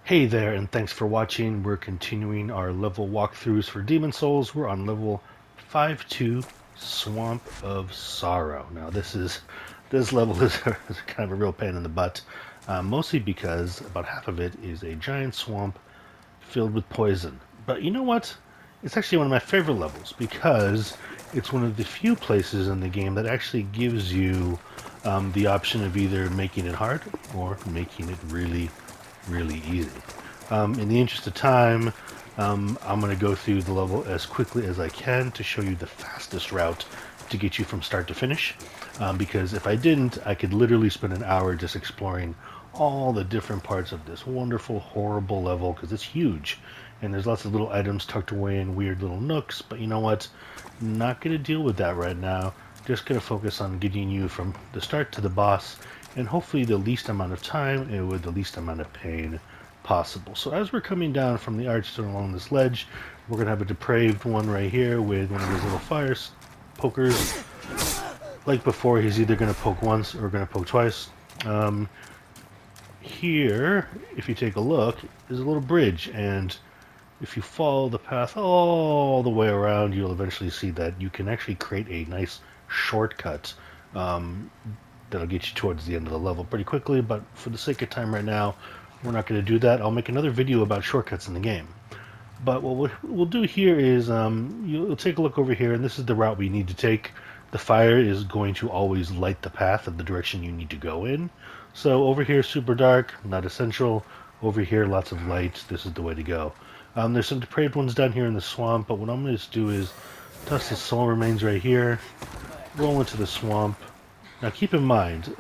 Hey there, and thanks for watching. We're continuing our level walkthroughs for Demon Souls. We're on level 5-2, Swamp of Sorrow. Now, this level is kind of a real pain in the butt, mostly because about half of it is a giant swamp filled with poison. But you know what? It's actually one of my favorite levels because it's one of the few places in the game that actually gives you the option of either making it hard or making it really easy. In the interest of time, I'm going to go through the level as quickly as I can to show you the fastest route to get you from start to finish. Because if I didn't, I could literally spend an hour just exploring all the different parts of this wonderful, horrible level because it's huge. And there's lots of little items tucked away in weird little nooks. But you know what? Not going to deal with that right now. Just going to focus on getting you from the start to the boss and hopefully the least amount of time and with the least amount of pain possible. So as we're coming down from the archstone along this ledge, we're going to have a depraved one right here with one of those little fire pokers. Like before, he's either going to poke once or going to poke twice. Here, if you take a look, is a little bridge, and if you follow the path all the way around, you'll eventually see that you can actually create a nice shortcut that'll get you towards the end of the level pretty quickly, but for the sake of time right now, we're not going to do that. I'll make another video about shortcuts in the game. But what we'll do here is you'll take a look over here, and this is the route we need to take. The fire is going to always light the path of the direction you need to go in. So over here, super dark, not essential. Over here, lots of light. This is the way to go. There's some depraved ones down here in the swamp, but what I'm going to do is toss the soul remains right here, roll into the swamp. Now keep in mind,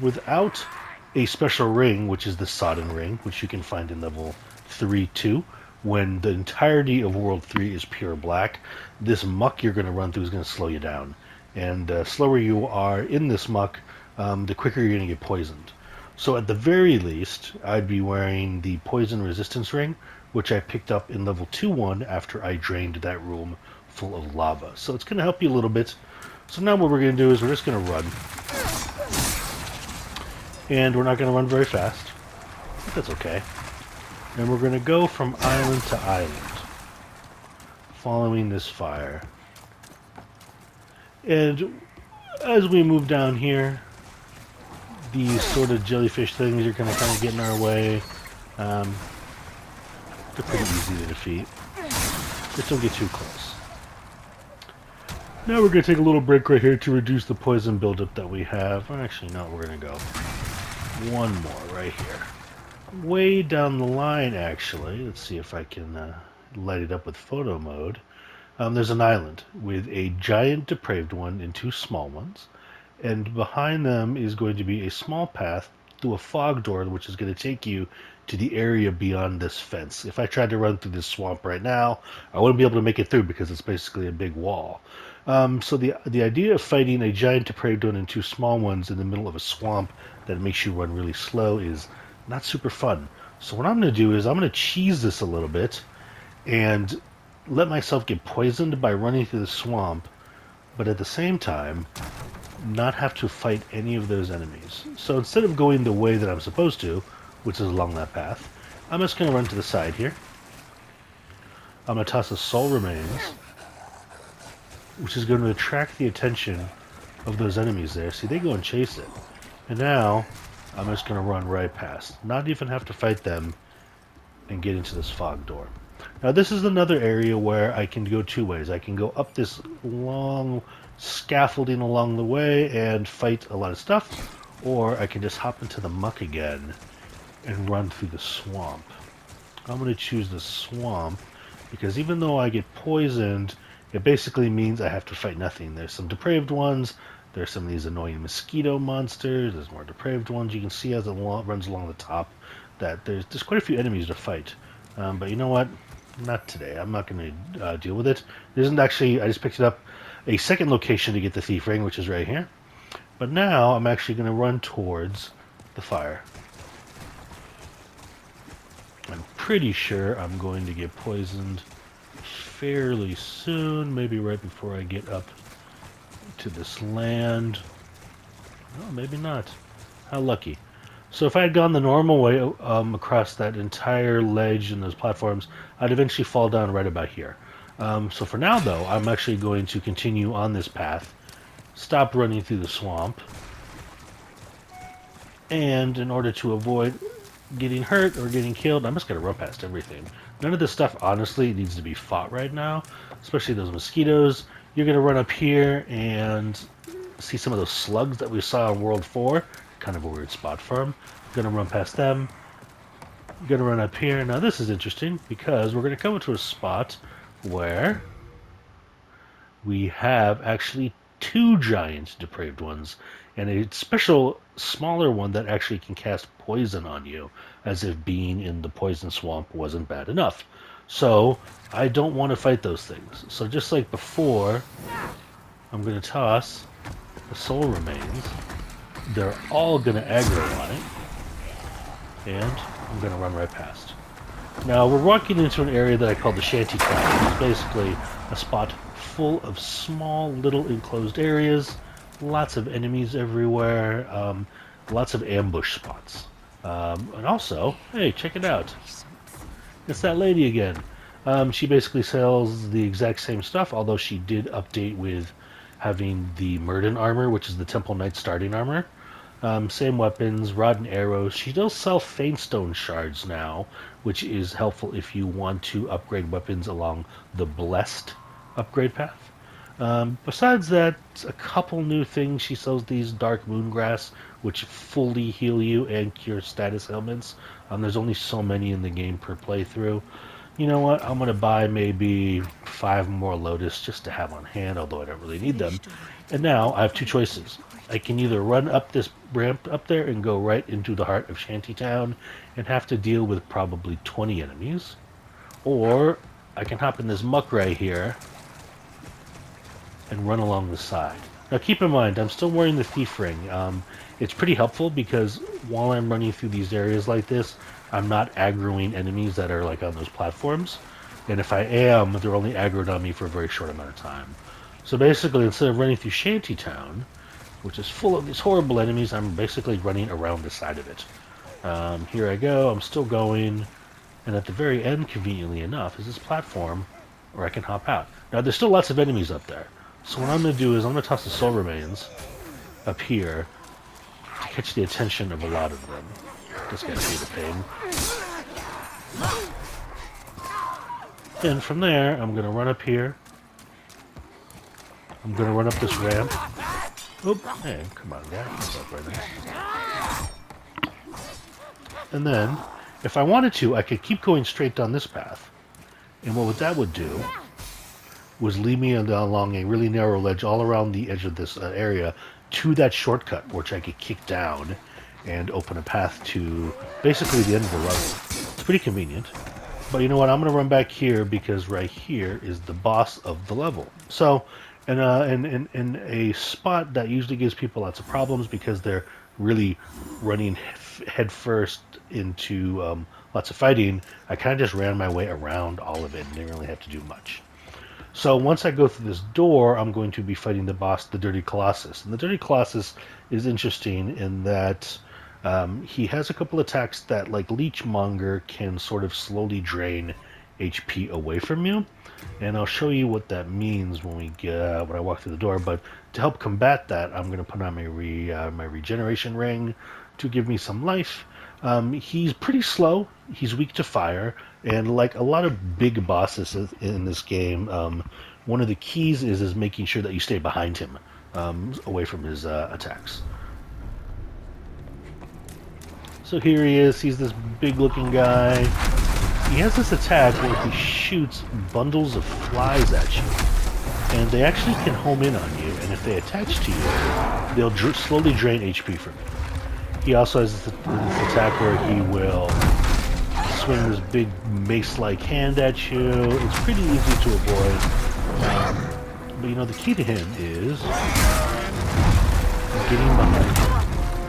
without a special ring, which is the Sodden Ring, which you can find in level 3-2, when the entirety of World 3 is pure black, this muck you're going to run through is going to slow you down. And the slower you are in this muck, the quicker you're going to get poisoned. So at the very least, I'd be wearing the Poison Resistance Ring, which I picked up in level 2-1 after I drained that room full of lava. So it's going to help you a little bit. So now what we're going to do is we're just going to run. And we're not going to run very fast, but that's okay. And we're going to go from island to island, following this fire. And as we move down here, these sort of jellyfish things are going to kind of get in our way. They're pretty easy to defeat. Just don't get too close. Now we're going to take a little break right here to reduce the poison buildup that we have. Actually, no, we're going to go one more right here. Way down the line, actually. Let's see if I can light it up with photo mode. There's an island with a giant depraved one and two small ones. And behind them is going to be a small path through a fog door, which is going to take you to the area beyond this fence. If I tried to run through this swamp right now, I wouldn't be able to make it through because it's basically a big wall. So the idea of fighting a giant depraved one and two small ones in the middle of a swamp that makes you run really slow is not super fun. So what I'm going to do is I'm going to cheese this a little bit and let myself get poisoned by running through the swamp, but at the same time not have to fight any of those enemies. So instead of going the way that I'm supposed to, which is along that path, I'm just going to run to the side here. I'm going to toss a soul remains, which is going to attract the attention of those enemies there. See, they go and chase it. And now I'm just going to run right past. Not even have to fight them and get into this fog door. Now this is another area where I can go two ways. I can go up this long scaffolding along the way and fight a lot of stuff, or I can just hop into the muck again and run through the swamp. I'm going to choose the swamp because even though I get poisoned, it basically means I have to fight nothing. There's some depraved ones. There's some of these annoying mosquito monsters. There's more depraved ones. You can see as it runs along the top that there's quite a few enemies to fight. But you know what? Not today. I'm not going to deal with it. There isn't actually, I just picked it up a second location to get the thief ring, which is right here. But now I'm actually going to run towards the fire. I'm pretty sure I'm going to get poisoned fairly soon, maybe right before I get up to this land. No, maybe not. How lucky. So if I had gone the normal way across that entire ledge and those platforms, I'd eventually fall down right about here. So for now, though, I'm actually going to continue on this path, stop running through the swamp, and in order to avoid getting hurt or getting killed, I'm just going to run past everything. None of this stuff, honestly, needs to be fought right now, especially those mosquitoes. You're going to run up here and see some of those slugs that we saw in World 4. Kind of a weird spot for them. Going to run past them. Going to run up here. Now this is interesting because we're going to come into a spot where we have actually two giant depraved ones and a special smaller one that actually can cast poison on you, as if being in the poison swamp wasn't bad enough. So I don't want to fight those things. So just like before, I'm going to toss the soul remains. They're all going to aggro on it, and I'm going to run right past. Now we're walking into an area that I call the Shanty Town, which is basically a spot full of small little enclosed areas, lots of enemies everywhere, lots of ambush spots. And also, hey, check it out. It's that lady again. She basically sells the exact same stuff, although she did update with having the Murden armor, which is the Temple Knight starting armor. Same weapons, rod and arrows. She does sell Faintstone shards now, which is helpful if you want to upgrade weapons along the Blessed upgrade path. Besides that, a couple new things. She sells these Dark Moongrass, which fully heal you and cure status ailments. There's only so many in the game per playthrough. You know what? I'm going to buy maybe 5 more Lotus just to have on hand, although I don't really need them. And now I have two choices. I can either run up this ramp up there and go right into the heart of Shantytown and have to deal with probably 20 enemies, or I can hop in this muck right here and run along the side. Now keep in mind, I'm still wearing the Thief Ring. It's pretty helpful because while I'm running through these areas like this, I'm not aggroing enemies that are like on those platforms. And if I am, they're only aggroed on me for a very short amount of time. So basically, instead of running through Shantytown, which is full of these horrible enemies, I'm basically running around the side of it. Here I go, I'm still going, and at the very end, conveniently enough, is this platform where I can hop out. Now, there's still lots of enemies up there, so what I'm going to do is I'm going to toss the soul remains up here to catch the attention of a lot of them. This guy's be the pain. And from there, I'm going to run up here. I'm going to run up this ramp. Oop, hey, come on, guy. And then, if I wanted to, I could keep going straight down this path. And what that would do was lead me along a really narrow ledge all around the edge of this area to that shortcut, which I could kick down and open a path to basically the end of the level. It's pretty convenient. But you know what? I'm going to run back here because right here is the boss of the level. So, in a spot that usually gives people lots of problems because they're really running headfirst into lots of fighting, I kind of just ran my way around all of it and didn't really have to do much. So once I go through this door, I'm going to be fighting the boss, the Dirty Colossus. And the Dirty Colossus is interesting in that he has a couple attacks that, like Leechmonger, can sort of slowly drain HP away from you. And I'll show you what that means when when I walk through the door. But to help combat that, I'm going to put on my regeneration ring to give me some life. He's pretty slow. He's weak to fire, and like a lot of big bosses in this game, one of the keys is making sure that you stay behind him, away from his attacks. So here he is. He's this big-looking guy. He has this attack where he shoots bundles of flies at you, and they actually can home in on you, and if they attach to you, they'll slowly drain HP from you. He also has this attack where he will swing this big mace-like hand at you. It's pretty easy to avoid, but you know, the key to him is getting behind him.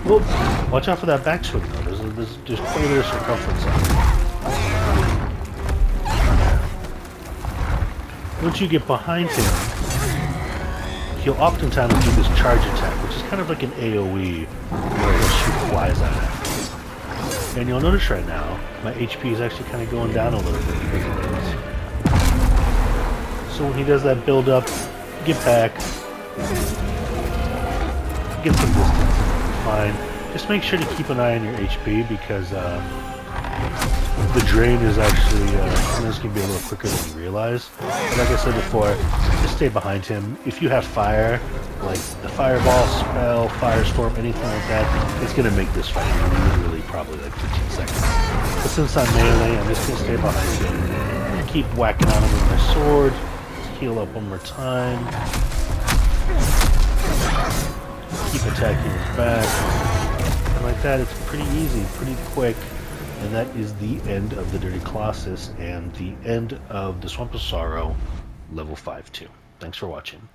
Well, watch out for that backswing though. There's quite a bit of circumference on it. Once you get behind him, he'll oftentimes do this charge attack, which is kind of like an AoE where he'll shoot flies at it. And you'll notice right now, my HP is actually kind of going down a little bit because of this. So when he does that build up, get back, get some distance, fine. Just make sure to keep an eye on your HP because the drain is actually sometimes can be a little quicker than you realize. But like I said before, just stay behind him. If you have fire, like the fireball spell, firestorm, anything like that, it's gonna make this fight literally probably like 15 seconds. But since I'm melee, I'm just gonna stay behind him. Keep whacking on him with my sword. Just heal up one more time. Keep attacking his back. And like that, it's pretty easy, pretty quick. And that is the end of the Dirty Colossus and the end of the Swamp of Sorrow level 5-2. Thanks for watching.